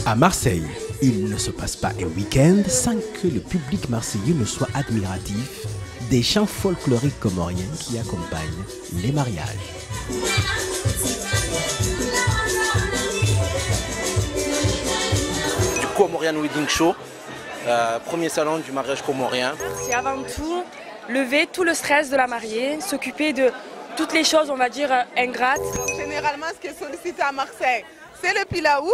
À Marseille, il ne se passe pas un week-end sans que le public marseillais ne soit admiratif des chants folkloriques comoriens qui accompagnent les mariages. Du Comorian Wedding Show, premier salon du mariage comorien. C'est avant tout lever tout le stress de la mariée, s'occuper de toutes les choses, on va dire, ingrates. Généralement, ce qui est sollicité à Marseille, c'est le pilaou.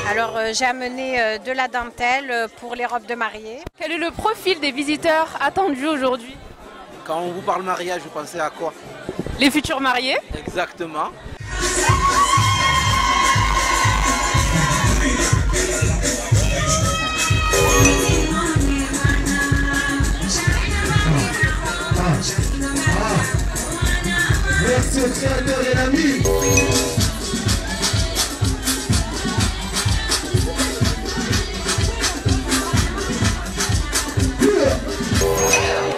Alors j'ai amené de la dentelle pour les robes de mariée. Quel est le profil des visiteurs attendus aujourd'hui? Quand on vous parle mariage, vous pensez à quoi? Les futurs mariés. Exactement. Merci au créateur et l'ami.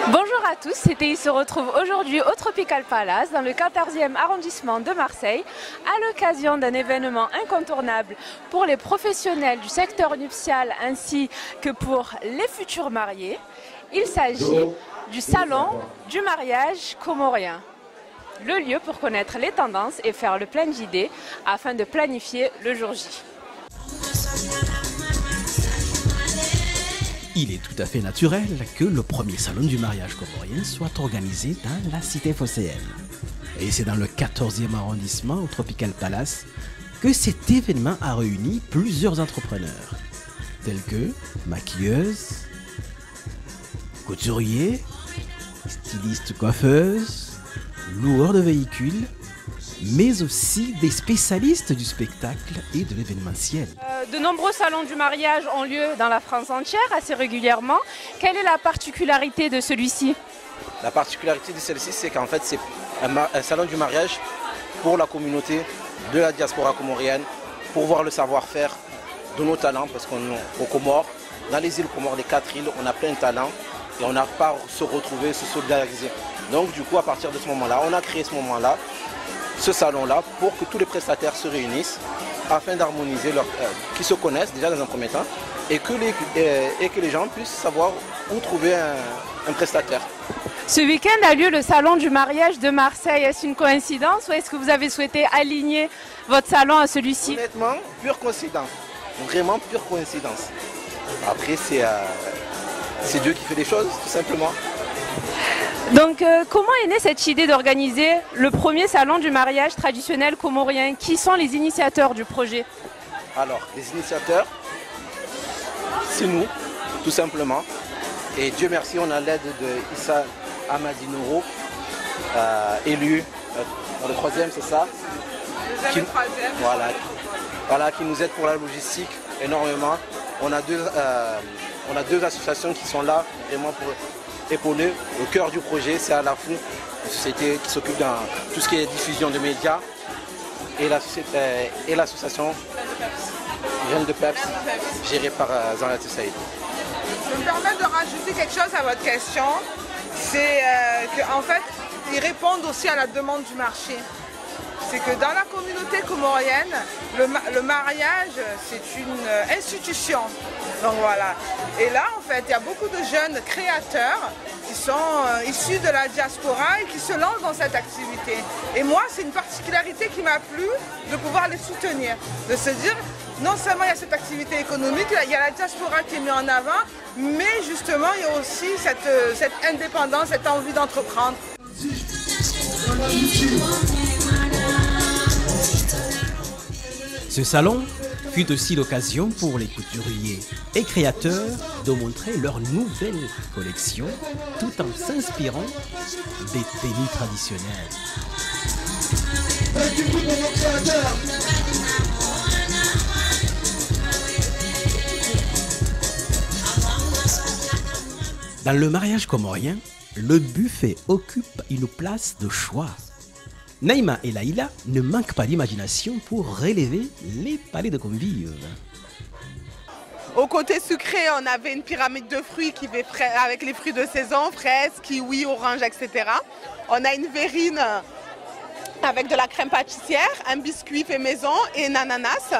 Bonjour à tous, CTI se retrouve aujourd'hui au Tropical Palace dans le 14e arrondissement de Marseille à l'occasion d'un événement incontournable pour les professionnels du secteur nuptial ainsi que pour les futurs mariés. Il s'agit du salon du mariage comorien. Le lieu pour connaître les tendances et faire le plein d'idées afin de planifier le jour J. Il est tout à fait naturel que le premier salon du mariage comorien soit organisé dans la cité phocéenne. Et c'est dans le 14e arrondissement au Tropical Palace que cet événement a réuni plusieurs entrepreneurs, tels que maquilleuses, couturiers, stylistes coiffeuses, loueurs de véhicules, mais aussi des spécialistes du spectacle et de l'événementiel. De nombreux salons du mariage ont lieu dans la France entière assez régulièrement. Quelle est la particularité de celui-ci? La particularité de celle-ci, c'est qu'en fait, c'est un salon du mariage pour la communauté de la diaspora comorienne, pour voir le savoir-faire de nos talents, parce qu'aux Comores, dans les îles Comores, les 4 îles, on a plein de talents et on n'a pas se retrouver, se solidariser. Donc du coup, à partir de ce moment-là, on a créé ce salon-là pour que tous les prestataires se réunissent afin d'harmoniser, qu'ils se connaissent déjà dans un premier temps et que les gens puissent savoir où trouver un prestataire. Ce week-end a lieu le salon du mariage de Marseille. Est-ce une coïncidence ou est-ce que vous avez souhaité aligner votre salon à celui-ci? Honnêtement, pure coïncidence. Vraiment pure coïncidence. Après, c'est Dieu qui fait les choses, tout simplement. Donc comment est née cette idée d'organiser le premier salon du mariage traditionnel comorien? Qui sont les initiateurs du projet? Alors, les initiateurs, c'est nous, tout simplement. Et Dieu merci, on a l'aide de Issa Amadinouro, élu dans le 3e, c'est ça? Le 3e. Voilà, qui nous aide pour la logistique énormément. On a deux associations qui sont là vraiment pour épauler. Le cœur du projet, c'est Alafou, une société qui s'occupe de tout ce qui est diffusion de médias, et l'association Jeunes de Peps, gérée par Zanat Saïd. Je me permets de rajouter quelque chose à votre question. C'est qu'en fait, ils répondent aussi à la demande du marché. C'est que dans la communauté comorienne, le mariage, c'est une institution. Donc voilà. Et là, en fait, il y a beaucoup de jeunes créateurs qui sont issus de la diaspora et qui se lancent dans cette activité. Et moi, c'est une particularité qui m'a plu de pouvoir les soutenir. De se dire, non seulement il y a cette activité économique, il y a la diaspora qui est mise en avant, mais justement, il y a aussi cette indépendance, cette envie d'entreprendre. Ce salon fut aussi l'occasion pour les couturiers et créateurs de montrer leur nouvelle collection tout en s'inspirant des tenues traditionnelles. Dans le mariage comorien, le buffet occupe une place de choix. Naïma et Laïla ne manquent pas d'imagination pour relever les palais de convives. Au côté sucré, on avait une pyramide de fruits avec les fruits de saison, fraises, kiwis, oranges, etc. On a une verrine avec de la crème pâtissière, un biscuit fait maison et une ananas.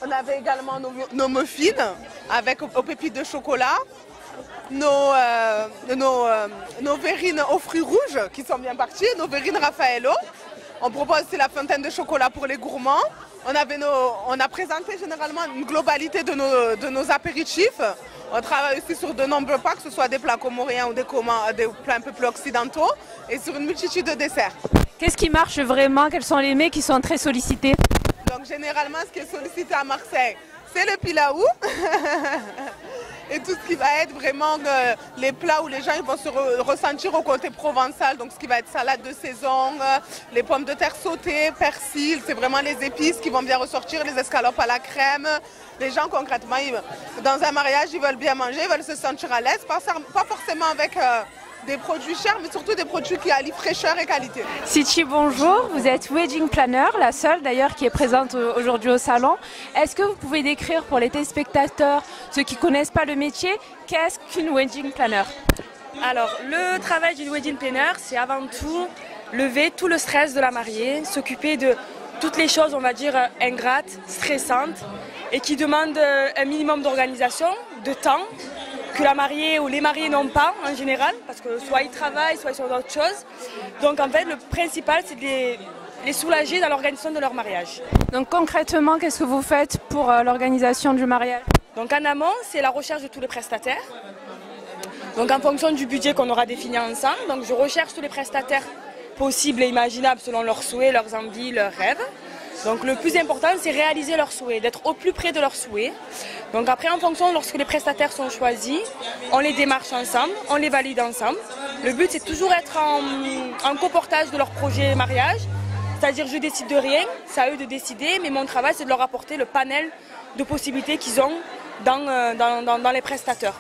On avait également nos muffins avec aux pépites de chocolat, nos verrines aux fruits rouges qui sont bien partis, nos verrines Raffaello. On propose aussi la fontaine de chocolat pour les gourmands. On a présenté généralement une globalité de nos apéritifs. On travaille aussi sur de nombreux plats, que ce soit des plats comoriens ou des plats un peu plus occidentaux, et sur une multitude de desserts. Qu'est-ce qui marche vraiment? Quels sont les mets qui sont très sollicités? Donc généralement, ce qui est sollicité à Marseille, c'est le pilaou. Et tout ce qui va être vraiment les plats où les gens ils vont se ressentir au côté provençal, donc ce qui va être salade de saison, les pommes de terre sautées, persil, c'est vraiment les épices qui vont bien ressortir, les escalopes à la crème. Les gens concrètement, dans un mariage, ils veulent bien manger, ils veulent se sentir à l'aise, pas forcément avec des produits chers, mais surtout des produits qui allient fraîcheur et qualité. Sitchi, bonjour. Vous êtes wedding planner, la seule d'ailleurs qui est présente aujourd'hui au salon. Est-ce que vous pouvez décrire pour les téléspectateurs, ceux qui ne connaissent pas le métier, qu'est-ce qu'une wedding planner? Alors, le travail d'une wedding planner, c'est avant tout lever tout le stress de la mariée, s'occuper de toutes les choses, on va dire, ingrates, stressantes, et qui demandent un minimum d'organisation, de temps, que la mariée ou les mariés n'ont pas en général, parce que soit ils travaillent, soit ils sont d'autres choses. Donc en fait, le principal, c'est de les soulager dans l'organisation de leur mariage. Donc concrètement, qu'est-ce que vous faites pour l'organisation du mariage? Donc en amont, c'est la recherche de tous les prestataires. Donc en fonction du budget qu'on aura défini ensemble, donc je recherche tous les prestataires possibles et imaginables selon leurs souhaits, leurs envies, leurs rêves. Donc le plus important, c'est réaliser leurs souhaits, d'être au plus près de leurs souhaits. Donc après, en fonction, lorsque les prestataires sont choisis, on les démarche ensemble, on les valide ensemble. Le but, c'est toujours être en coportage de leur projet mariage. C'est-à-dire, je décide de rien, c'est à eux de décider, mais mon travail, c'est de leur apporter le panel de possibilités qu'ils ont dans les prestataires.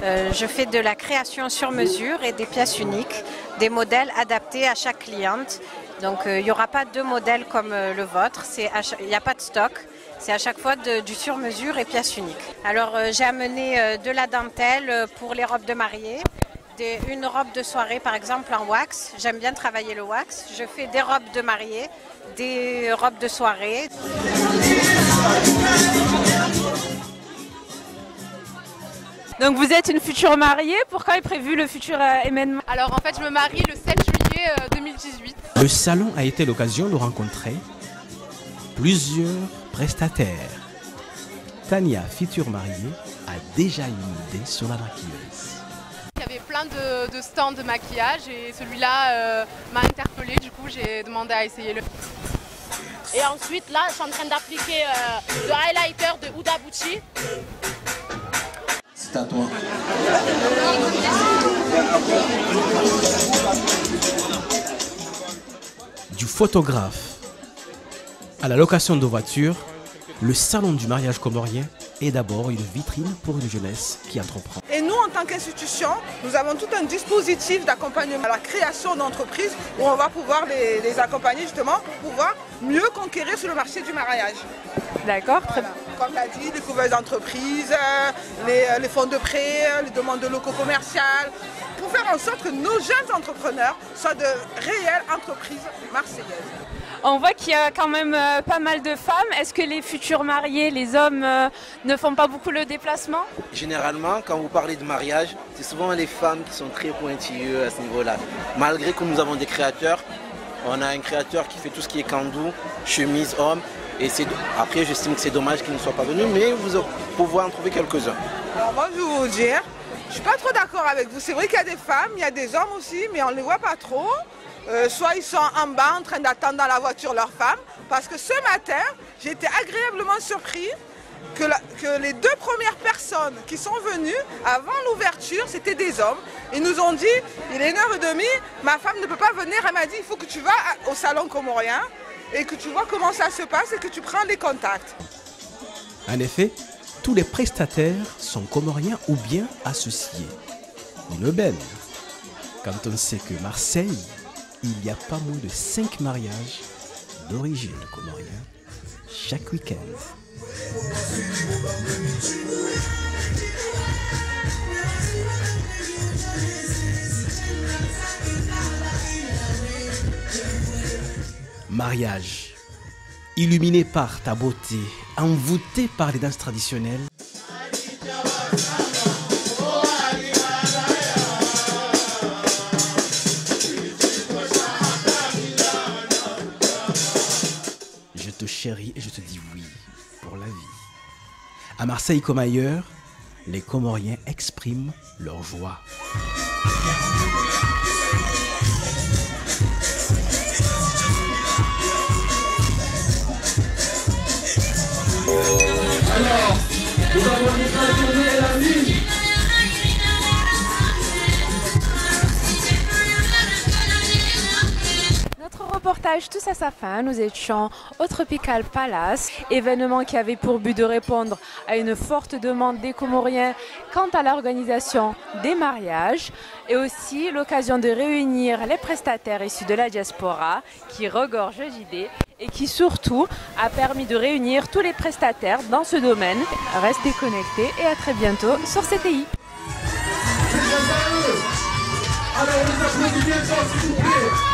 Je fais de la création sur mesure et des pièces uniques, des modèles adaptés à chaque cliente. Donc il n'y aura pas deux modèles comme le vôtre, il n'y a pas de stock, c'est à chaque fois du sur-mesure et pièces uniques. Alors j'ai amené de la dentelle pour les robes de mariée, une robe de soirée par exemple en wax, j'aime bien travailler le wax. Je fais des robes de mariée, des robes de soirée. Donc vous êtes une future mariée, pourquoi est prévu le futur événement? Alors en fait je me marie le 7 juillet 2018. Le salon a été l'occasion de rencontrer plusieurs prestataires. Tania, future mariée, a déjà une idée sur la maquilleuse. Il y avait plein de stands de maquillage et celui-là m'a interpellée, du coup j'ai demandé à essayer le. Et ensuite là je suis en train d'appliquer le highlighter de Huda Beauty. C'est à toi. Du photographe à la location de voitures, le salon du mariage comorien est d'abord une vitrine pour une jeunesse qui entreprend. Et nous, en tant qu'institution, nous avons tout un dispositif d'accompagnement à la création d'entreprises où on va pouvoir les accompagner justement pour pouvoir mieux conquérir sur le marché du mariage. D'accord, très bien. Comme tu as dit, les couvertures d'entreprises, les fonds de prêt, les demandes de locaux commerciaux, pour faire en sorte que nos jeunes entrepreneurs soient de réelles entreprises marseillaises. On voit qu'il y a quand même pas mal de femmes. Est-ce que les futurs mariés, les hommes, ne font pas beaucoup le déplacement? Généralement, quand vous parlez de mariage, c'est souvent les femmes qui sont très pointilleuses à ce niveau-là. Malgré que nous avons des créateurs, on a un créateur qui fait tout ce qui est kandou, chemise, homme. Et après, j'estime que c'est dommage qu'ils ne soient pas venus, mais vous pouvez en trouver quelques-uns. Alors moi, je vais vous dire, je ne suis pas trop d'accord avec vous. C'est vrai qu'il y a des femmes, il y a des hommes aussi, mais on ne les voit pas trop. Soit ils sont en bas en train d'attendre dans la voiture leur femme. Parce que ce matin, j'ai été agréablement surpris que les deux premières personnes qui sont venues avant l'ouverture, c'était des hommes. Ils nous ont dit, il est 1h30, ma femme ne peut pas venir. Elle m'a dit, il faut que tu vas au salon comorien et que tu vois comment ça se passe et que tu prends les contacts. En effet, tous les prestataires sont comoriens ou bien associés. Une aubaine, quand on sait que Marseille il y a pas moins de 5 mariages d'origine comorienne chaque week-end. Mariage, illuminé par ta beauté, envoûté par les danses traditionnelles. Je te chéris et je te dis oui pour la vie. À Marseille comme ailleurs, les Comoriens expriment leur joie. Alors, nous avons dit la journée et la nuit. Notre reportage touche à sa fin. Nous étions au Tropical Palace, événement qui avait pour but de répondre à une forte demande des Comoriens quant à l'organisation des mariages et aussi l'occasion de réunir les prestataires issus de la diaspora qui regorge d'idées et qui surtout a permis de réunir tous les prestataires dans ce domaine. Restez connectés et à très bientôt sur CTI. Alors, on les applaudit bien fort, s'il vous plaît.